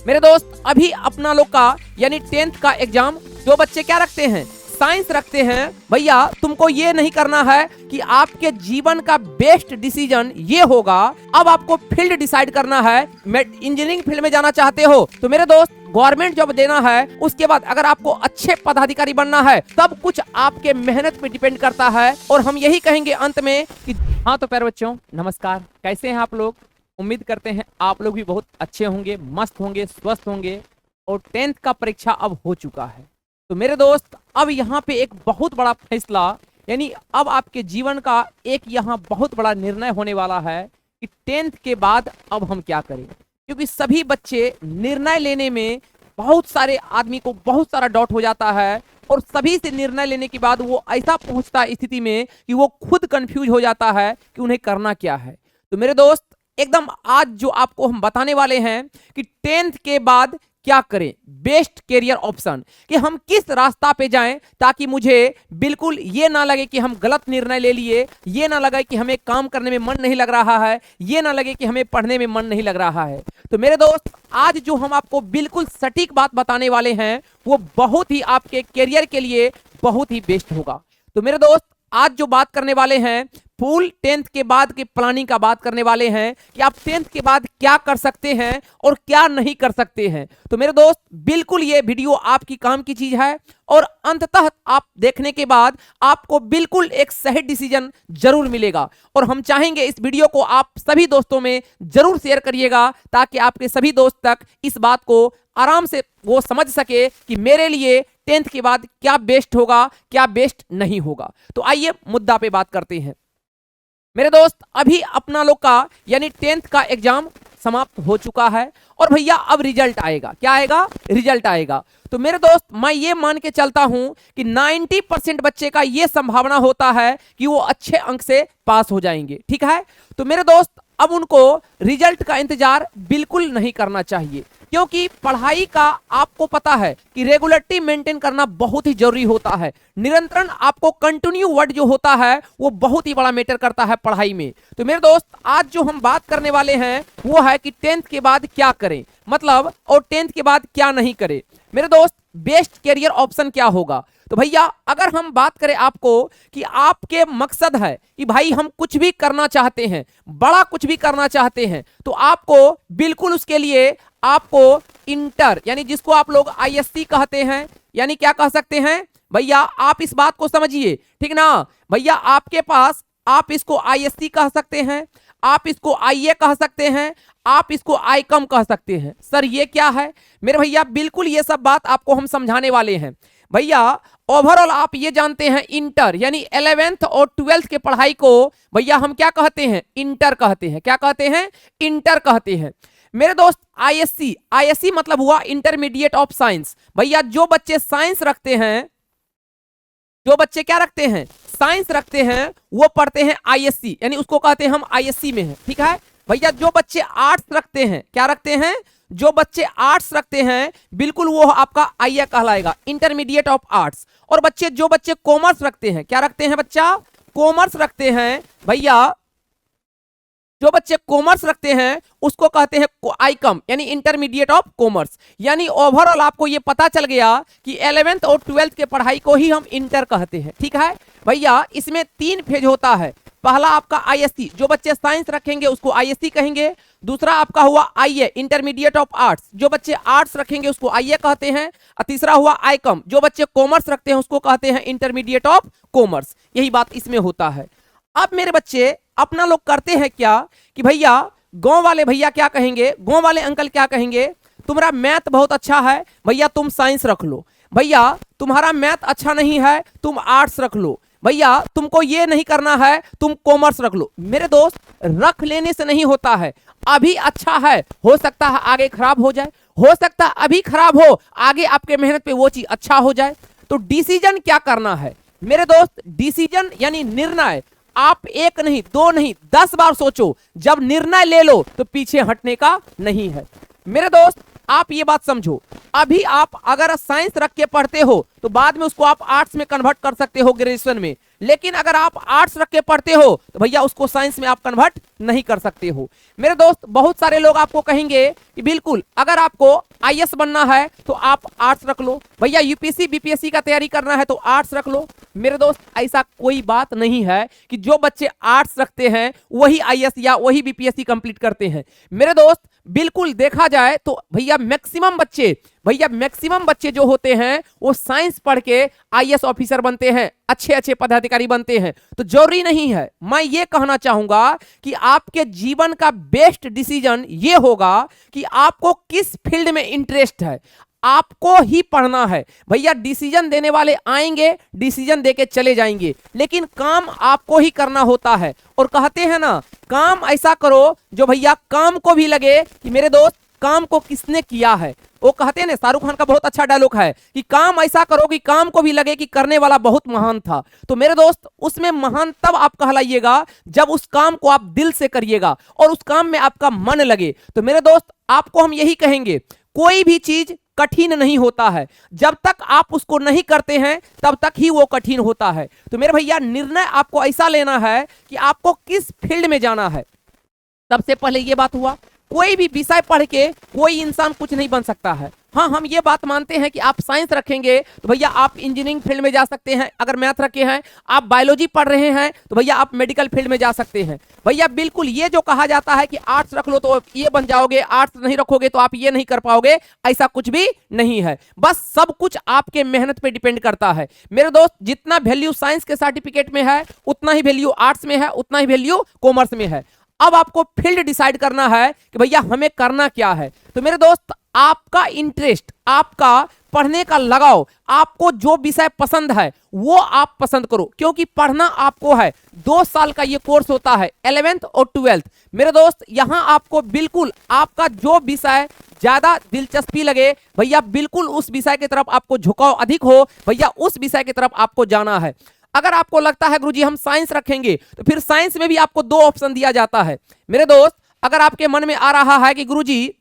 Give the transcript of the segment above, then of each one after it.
मेरे दोस्त अभी अपना लोग का यानी 10th का एग्जाम जो बच्चे क्या रखते हैं, साइंस रखते हैं, भैया तुमको ये नहीं करना है कि आपके जीवन का बेस्ट डिसीजन ये होगा। अब आपको फील्ड डिसाइड करना है। इंजीनियरिंग फील्ड में जाना चाहते हो तो मेरे दोस्त गवर्नमेंट जॉब देना है। उसके बाद अगर आपको अच्छे पदाधिकारी बनना है तब कुछ आपके मेहनत पे डिपेंड करता है। और हम यही कहेंगे अंत में कि हाँ तो प्यारे बच्चों नमस्कार, कैसे हैं आप लोग। उम्मीद करते हैं आप लोग भी बहुत अच्छे होंगे, मस्त होंगे, स्वस्थ होंगे। और 10th का परीक्षा अब हो चुका है तो मेरे दोस्त अब यहाँ पे एक बहुत बड़ा फैसला यानी अब आपके जीवन का एक यहाँ बहुत बड़ा निर्णय होने वाला है कि 10th के बाद अब हम क्या करें। क्योंकि सभी बच्चे निर्णय लेने में बहुत सारे आदमी को बहुत सारा डाउट हो जाता है और सभी से निर्णय लेने के बाद वो ऐसा पहुंचता है स्थिति में कि वो खुद कंफ्यूज हो जाता है कि उन्हें करना क्या है। तो मेरे दोस्त एकदम आज जो आपको हम बताने वाले हैं कि 10th के बाद क्या करें, बेस्ट कैरियर ऑप्शन, कि हम किस रास्ता पे जाएं ताकि मुझे बिल्कुल ये ना लगे कि हम गलत निर्णय ले लिए, ये ना लगे कि हमें काम करने में मन नहीं लग रहा है, ये ना लगे कि हमें पढ़ने में मन नहीं लग रहा है। तो मेरे दोस्त आज जो हम आपको बिल्कुल सटीक बात बताने वाले हैं वो बहुत ही आपके कैरियर के लिए बहुत ही बेस्ट होगा। तो मेरे दोस्त आज जो बात करने वाले हैं फुल 10th के बाद की प्लानिंग का बात करने वाले हैं कि आप 10th के बाद क्या कर सकते हैं और क्या नहीं कर सकते हैं। तो मेरे दोस्त बिल्कुल ये वीडियो आपकी काम की चीज है और अंततः आप देखने के बाद आपको बिल्कुल एक सही डिसीजन जरूर मिलेगा। और हम चाहेंगे इस वीडियो को आप सभी दोस्तों में जरूर शेयर करिएगा ताकि आपके सभी दोस्त तक इस बात को आराम से वो समझ सके कि मेरे लिए 10th के बाद क्या बेस्ट होगा, क्या बेस्ट नहीं होगा। तो आइए मुद्दा पे बात करते हैं। मेरे दोस्त अभी अपना लोग का यानी 10th का एग्जाम समाप्त हो चुका है और भैया अब रिजल्ट आएगा। क्या आएगा? रिजल्ट आएगा। तो मेरे दोस्त मैं ये मान के चलता हूं कि 90% बच्चे का ये संभावना होता है कि वो अच्छे अंक से पास हो जाएंगे। ठीक है, तो मेरे दोस्त अब उनको रिजल्ट का इंतजार बिल्कुल नहीं करना चाहिए क्योंकि पढ़ाई का आपको पता है कि रेगुलरिटी मेंटेन करना बहुत ही जरूरी होता है। निरंतरण आपको कंटिन्यू वर्ड जो होता है वो बहुत ही बड़ा मैटर करता है पढ़ाई में। तो मेरे दोस्त आज जो हम बात करने वाले हैं वो है कि 10th के बाद क्या करें, मतलब और 10th के बाद क्या नहीं करें। मेरे दोस्त बेस्ट कैरियर ऑप्शन क्या होगा। तो भैया अगर हम बात करें आपको कि आपके मकसद है कि भाई हम कुछ भी करना चाहते हैं, बड़ा कुछ भी करना चाहते हैं, तो आपको बिल्कुल उसके लिए आपको इंटर यानी जिसको आप लोग आईएससी कहते हैं, यानी क्या कह सकते हैं भैया आप इस बात को समझिए, ठीक ना भैया। आपके पास आप इसको आईएससी कह सकते हैं, आप इसको आईए कह सकते हैं, आप इसको आईकम कह सकते हैं। सर ये क्या है मेरे भैया? बिल्कुल ये सब बात आपको हम समझाने वाले हैं भैया। ओवरऑल आप ये जानते हैं इंटर यानी 11th और 12th के पढ़ाई को भैया हम क्या कहते हैं? इंटर कहते हैं। क्या कहते हैं? इंटर कहते हैं। मेरे दोस्त आईएससी, आईएससी मतलब हुआ इंटरमीडिएट ऑफ साइंस। भैया जो बच्चे साइंस रखते हैं, जो बच्चे क्या रखते हैं? साइंस रखते हैं, वो पढ़ते हैं आईएससी यानी उसको कहते हैं हम आईएससी में हैं। ठीक है भैया, जो बच्चे आर्ट्स रखते हैं, क्या रखते हैं? जो बच्चे आर्ट्स रखते हैं बिल्कुल वो आपका आईए कहलाएगा, इंटरमीडिएट ऑफ आर्ट्स। और बच्चे जो बच्चे कॉमर्स रखते हैं, क्या रखते हैं बच्चा? कॉमर्स रखते हैं भैया। जो बच्चे कॉमर्स रखते हैं उसको कहते हैं आईकम यानी इंटरमीडिएट ऑफ कॉमर्स। यानी ओवरऑल आपको ये पता चल गया कि 11th और 12th के पढ़ाई को ही हम इंटर कहते हैं। ठीक है भैया, इसमें 3 फेज होता है। पहला आपका आईएससी, जो बच्चे साइंस रखेंगे उसको आईएससी कहेंगे। दूसरा आपका हुआ आईए इंटरमीडिएट ऑफ आर्ट्स, जो बच्चे आर्ट्स रखेंगे उसको आईए कहते हैं। और तीसरा हुआ आईकम, जो बच्चे कॉमर्स रखते हैं उसको कहते हैं इंटरमीडिएट ऑफ कॉमर्स। यही बात इसमें होता है। अब मेरे बच्चे अपना लोग करते हैं क्या कि भैया गांव वाले भैया क्या कहेंगे, गांव वाले अंकल क्या कहेंगे? तुम्हारा मैथ बहुत अच्छा है भैया तुम साइंस रख लो, भैया तुम्हारा मैथ अच्छा नहीं है तुम आर्ट्स रख लो, भैया तुमको ये नहीं करना है तुम कॉमर्स रख लो। मेरे दोस्त रख लेने से नहीं होता है। अभी अच्छा है, हो सकता है आगे खराब हो जाए, हो सकता है अभी खराब हो, आगे आपके मेहनत पे वो चीज अच्छा हो जाए। तो डिसीजन क्या करना है मेरे दोस्त? डिसीजन यानी निर्णय आप 1 नहीं 2 नहीं 10 बार सोचो। जब निर्णय ले लो तो पीछे हटने का नहीं है। मेरे दोस्त आप ये बात समझो, अभी आप अगर साइंस रख के पढ़ते हो तो बाद में उसको आप आर्ट्स में कन्वर्ट कर सकते हो ग्रेजुएशन में, लेकिन अगर आप आर्ट्स रख के पढ़ते हो तो भैया उसको साइंस में आप कन्वर्ट नहीं कर सकते हो। मेरे दोस्त बहुत सारे लोग आपको कहेंगे कि बिल्कुल अगर आपको आईएएस बनना है तो आप आर्ट्स रख लो, भैया यूपीएससी बीपीएससी का तैयारी करना है तो आर्ट्स रख लो। मेरे दोस्त ऐसा कोई बात नहीं है कि जो बच्चे आर्ट्स रखते हैं वही आईएएस या वही बीपीएससी कंप्लीट करते हैं। मेरे दोस्त बिल्कुल देखा जाए तो भैया मैक्सिमम बच्चे जो होते हैं वो साइंस पढ़ के आईएएस ऑफिसर बनते हैं, अच्छे अच्छे पदाधिकारी बनते हैं। तो जरूरी नहीं है, मैं ये कहना चाहूंगा कि आपके जीवन का बेस्ट डिसीजन ये होगा कि आपको किस फील्ड में इंटरेस्ट है, आपको ही पढ़ना है। भैया डिसीजन देने वाले आएंगे, डिसीजन देके चले जाएंगे, लेकिन काम आपको ही करना होता है। और कहते हैं ना, काम ऐसा करो जो भैया काम को भी लगे कि मेरे दोस्त काम को किसने किया है। वो कहते हैं ना, शाहरुख खान का बहुत अच्छा डायलॉग है कि काम ऐसा करो कि काम को भी लगे कि करने वाला बहुत महान था। तो मेरे दोस्त उसमें महान तब आप कहलाइएगा जब उस काम को आप दिल से करिएगा और उस काम में आपका मन लगे। तो मेरे दोस्त आपको हम यही कहेंगे, कोई भी चीज कठिन नहीं होता है, जब तक आप उसको नहीं करते हैं तब तक ही वो कठिन होता है। तो मेरे भैया निर्णय आपको ऐसा लेना है कि आपको किस फील्ड में जाना है। सबसे पहले ये बात हुआ, कोई भी विषय पढ़ के कोई इंसान कुछ नहीं बन सकता है। हाँ, हम ये बात मानते हैं कि आप साइंस रखेंगे तो भैया आप इंजीनियरिंग फील्ड में जा सकते हैं, अगर मैथ रखे हैं, आप बायोलॉजी पढ़ रहे हैं तो भैया आप मेडिकल फील्ड में जा सकते हैं। भैया बिल्कुल ये जो कहा जाता है कि आर्ट्स रख लो तो ये बन जाओगे, आर्ट्स नहीं रखोगे तो आप ये नहीं कर पाओगे, ऐसा कुछ भी नहीं है। बस सब कुछ आपके मेहनत पे डिपेंड करता है। मेरे दोस्त जितना वैल्यू साइंस के सर्टिफिकेट में है उतना ही वैल्यू आर्ट्स में है, उतना ही वैल्यू कॉमर्स में है। अब आपको फील्ड डिसाइड करना है कि भैया हमें करना क्या है। तो मेरे दोस्त आपका इंटरेस्ट, आपका पढ़ने का लगाव, आपको जो विषय पसंद है वो आप पसंद करो, क्योंकि पढ़ना आपको है। 2 साल का ये कोर्स होता है, 11th और 12th। मेरे दोस्त यहां आपको बिल्कुल आपका जो विषय ज्यादा दिलचस्पी लगे भैया बिल्कुल उस विषय की तरफ आपको झुकाव अधिक हो, भैया उस विषय की तरफ आपको जाना है। अगर आपको लगता है गुरुजी हम साइंस रखेंगे तो फिर साइंस में भी आपको 2 ऑप्शन दिया जाता है। मेरे दोस्त अगर आपके मन में आ रहा है कि गुरुजी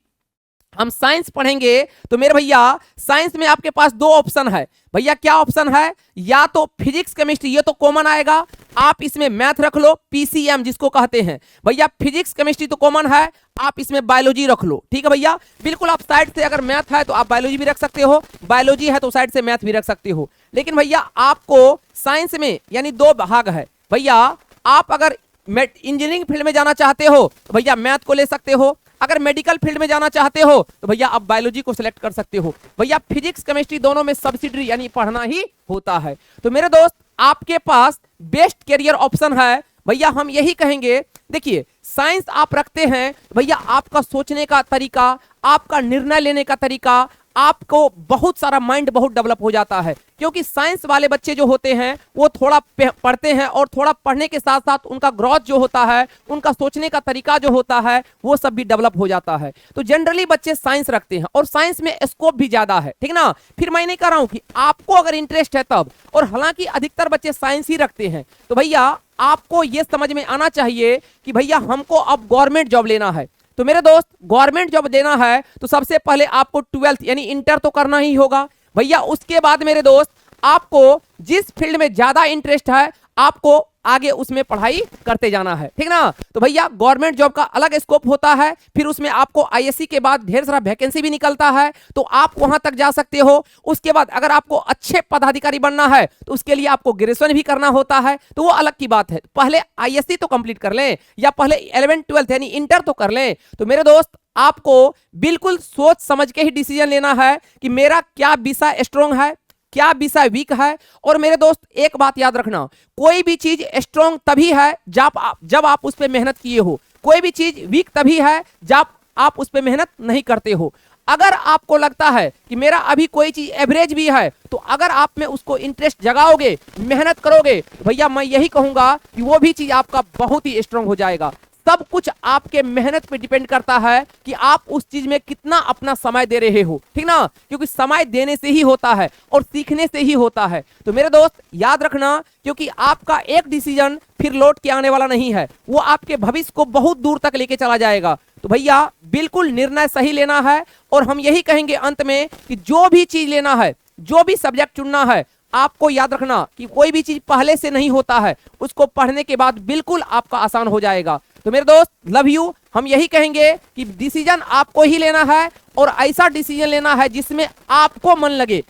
हम साइंस पढ़ेंगे तो मेरे भैया साइंस में आपके पास 2 ऑप्शन है। भैया क्या ऑप्शन है, या तो फिजिक्स केमिस्ट्री, ये तो कॉमन आएगा, आप इसमें मैथ रख लो, पीसीएम जिसको कहते हैं। भैया फिजिक्स केमिस्ट्री तो कॉमन है, आप इसमें बायोलॉजी रख लो। ठीक है भैया, बिल्कुल आप साइड से अगर मैथ है तो आप बायोलॉजी भी रख सकते हो, बायोलॉजी है तो साइड से मैथ भी रख सकते हो। लेकिन भैया आपको साइंस में यानी 2 भाग है। भैया आप अगर इंजीनियरिंग फील्ड में जाना चाहते हो तो भैया मैथ को ले सकते हो, अगर मेडिकल फील्ड में जाना चाहते हो तो भैया आप बायोलॉजी को सिलेक्ट कर सकते हो। भैया फिजिक्स केमिस्ट्री दोनों में सब्सिडरी यानी पढ़ना ही होता है। तो मेरे दोस्त आपके पास बेस्ट करियर ऑप्शन है। भैया हम यही कहेंगे, देखिए साइंस आप रखते हैं भैया आपका सोचने का तरीका, आपका निर्णय लेने का तरीका, आपको बहुत सारा माइंड बहुत डेवलप हो जाता है, क्योंकि साइंस वाले बच्चे जो होते हैं वो थोड़ा पढ़ते हैं और थोड़ा पढ़ने के साथ साथ उनका ग्रोथ जो होता है, उनका सोचने का तरीका जो होता है वो सब भी डेवलप हो जाता है। तो जनरली बच्चे साइंस रखते हैं और साइंस में स्कोप भी ज्यादा है, ठीक ना। फिर मैं नहीं कह रहा हूं कि आपको अगर इंटरेस्ट है तब, और हालांकि अधिकतर बच्चे साइंस ही रखते हैं। तो भैया आपको यह समझ में आना चाहिए कि भैया हमको अब गवर्नमेंट जॉब लेना है। तो मेरे दोस्त गवर्नमेंट जॉब देना है तो सबसे पहले आपको 12th यानी इंटर तो करना ही होगा। भैया उसके बाद मेरे दोस्त आपको जिस फील्ड में ज्यादा इंटरेस्ट है आपको आगे उसमें पढ़ाई करते जाना है, ठीक ना। तो भैया गवर्नमेंट जॉब का अलग स्कोप होता है, फिर उसमें आपको आईएससी के बाद ढेर सारा वैकेंसी भी निकलता है, तो आप वहां तक जा सकते हो। उसके बाद अगर आपको अच्छे पदाधिकारी बनना है तो उसके लिए आपको ग्रेजुएशन भी करना होता है, तो वो अलग की बात है। पहले आईएससी तो कंप्लीट कर लें या पहले 11th 12th यानी इंटर तो कर लें। तो मेरे दोस्त आपको बिल्कुल सोच समझ के ही डिसीजन लेना है कि मेरा क्या विषय स्ट्रॉन्ग है, क्या विषय वीक है। और मेरे दोस्त एक बात याद रखना, कोई भी चीज स्ट्रॉन्ग तभी है जब आप उस पर मेहनत किए हो, कोई भी चीज वीक तभी है जब आप उस पर मेहनत नहीं करते हो। अगर आपको लगता है कि मेरा अभी कोई चीज एवरेज भी है तो अगर आप में उसको इंटरेस्ट जगाओगे, मेहनत करोगे, तो भैया मैं यही कहूंगा कि वो भी चीज आपका बहुत ही स्ट्रॉन्ग हो जाएगा। सब कुछ आपके मेहनत पे डिपेंड करता है कि आप उस चीज में कितना अपना समय दे रहे हो, ठीक ना, क्योंकि समय देने से ही होता है और सीखने से ही होता है। तो मेरे दोस्त याद रखना, क्योंकि आपका एक डिसीजन फिर लौट के आने वाला नहीं है, वो आपके भविष्य को बहुत दूर तक लेके चला जाएगा। तो भैया बिल्कुल निर्णय सही लेना है। और हम यही कहेंगे अंत में कि जो भी चीज लेना है, जो भी सब्जेक्ट चुनना है, आपको याद रखना कि कोई भी चीज पहले से नहीं होता है, उसको पढ़ने के बाद बिल्कुल आपका आसान हो जाएगा। तो मेरे दोस्त लव यू, हम यही कहेंगे कि डिसीजन आपको ही लेना है और ऐसा डिसीजन लेना है जिसमें आपको मन लगे।